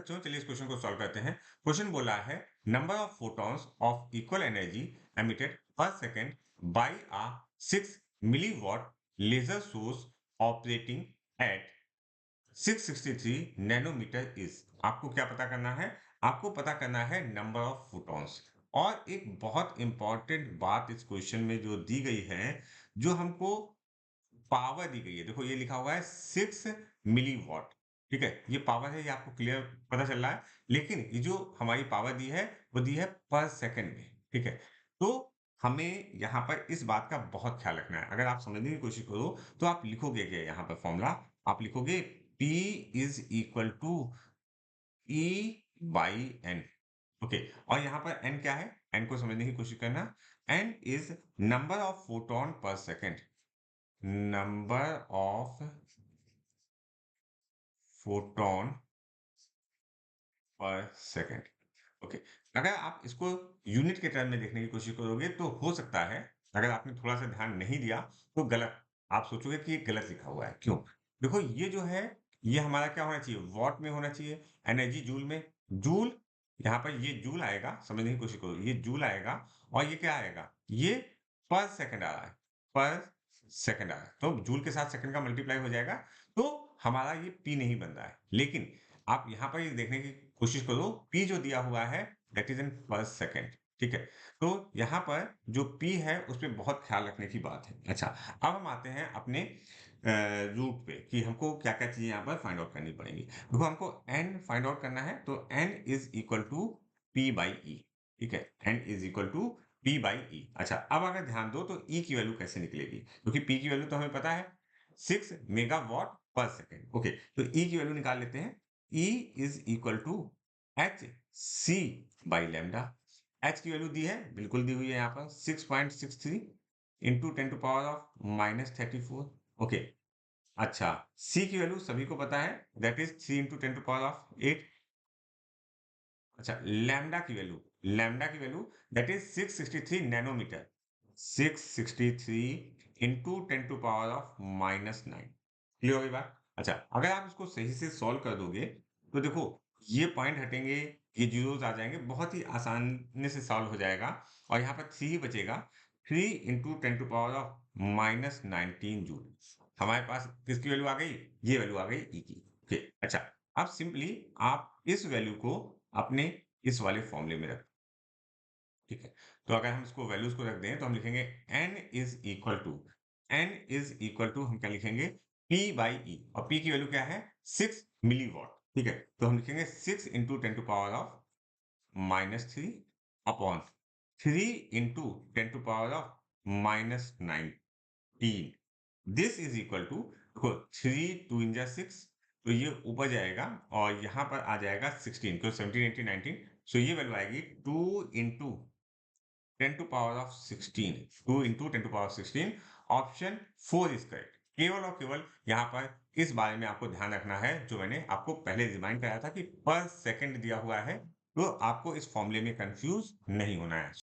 बच्चों, चलिए इस क्वेश्चन को सॉल्व करते हैं। क्वेश्चन बोला है number of photons of equal energy emitted per second by a 6 milliwatt laser source operating at 663 nanometre is. आपको क्या पता करना है? आपको पता करना है नंबर ऑफ फोटॉन्स। और एक बहुत इंपॉर्टेंट बात इस क्वेश्चन में जो दी गई है, जो हमको पावर दी गई है। देखो ये लिखा हुआ है 6 मिलीवॉट। ठीक है, ये पावर है, ये आपको क्लियर पता चल रहा है। लेकिन ये जो हमारी पावर दी है वो दी है पर सेकंड में। ठीक है, तो हमें यहाँ पर इस बात का बहुत ख्याल रखना है। अगर आप समझने की कोशिश करो तो आप लिखोगे क्या यहाँ पर फॉर्मूला? आप लिखोगे P is equal to E by n. Okay, और यहाँ पर n क्या है? n को समझने की कोशिश करना। n is number of photon पर सेकेंड। नंबर ऑफ फोटोन पर सेकेंड। ओके, अगर आप इसको यूनिट के टर्म में देखने की कोशिश करोगे तो हो सकता है, अगर आपने थोड़ा सा ध्यान नहीं दिया तो गलत आप सोचोगे कि ये गलत लिखा हुआ है। क्यों? देखो ये जो है, ये हमारा क्या होना चाहिए? वॉट में होना चाहिए। एनर्जी जूल में। जूल, यहाँ पर ये जूल आएगा, समझने की कोशिश करो, ये जूल आएगा। और ये क्या आएगा? ये पर सेकंड आ रहा है। पर सेकंड आ रहा है, तो जूल के साथ सेकंड का मल्टीप्लाई हो जाएगा। तो हमारा ये पी नहीं बन रहा है। लेकिन आप यहाँ पर ये देखने की कोशिश करो, P जो दिया हुआ है दैट इज इन पर सेकेंड। ठीक है, तो यहाँ पर जो P है उस पर बहुत ख्याल रखने की बात है। अच्छा, अब हम आते हैं अपने रूट पे कि हमको क्या क्या चीजें यहाँ पर फाइंड आउट करनी पड़ेंगी। देखो हमको n फाइंड आउट करना है, तो n is equal to P by E. ठीक है, n is equal to P by E. अच्छा, अब अगर ध्यान दो तो E की वैल्यू कैसे निकलेगी, क्योंकि P की वैल्यू तो हमें पता है 6 मेगावाट पर सेकेंड। ओके, तो E की वैल्यू निकाल लेते हैं। E is equal to h c by lambda. H की वैल्यू दी है, बिल्कुल दी हुई है यहाँ पर 6.63 into 10 to the power of -34। Okay, अच्छा, C की वैल्यू सभी को पता है, that is 3 into 10 to the power of 8। अच्छा, लैम्डा की value that is 663 nanometre. 663 into 10 to the power of -9। Clear हो गई बात? अच्छा, अगर आप इसको सही से सॉल्व कर दोगे तो देखो ये पॉइंट हटेंगे, ये जीरोस आ जाएंगे, बहुत ही आसानी से सॉल्व हो जाएगा। और यहाँ पर 3 ही बचेगा। 3 into 10 to the power of -19 joule. हमारे पास किसकी वैल्यू आ गई? ये वैल्यू आ गई ई की। ओके, अच्छा, अब सिंपली आप इस वैल्यू को अपने इस वाले फॉर्मूले में रख। ठीक है, तो अगर हम इसको वैल्यूज को रख दें तो हम लिखेंगे n इज इक्वल टू हम क्या लिखेंगे? P बाई ई। और P की वैल्यू क्या है? 6 मिलीवॉट। ठीक है, तो हम लिखेंगे 6 into 10 to the power of -3 upon 3 into 10 to the power of -19। This is equal to, देखो 3 2 इन जा 6, तो ये ऊपर जाएगा और यहाँ पर आ जाएगा 16, क्योंकि 17 18 19। सो ये वैल्यू आएगी 2 into 10 to the power of 16। 2 into 10 to the power of 16। Option 4 is correct. केवल और केवल यहाँ पर इस बारे में आपको ध्यान रखना है, जो मैंने आपको पहले रिमाइंड कराया था कि पर सेकंड दिया हुआ है, तो आपको इस फॉर्मूले में कंफ्यूज नहीं होना है।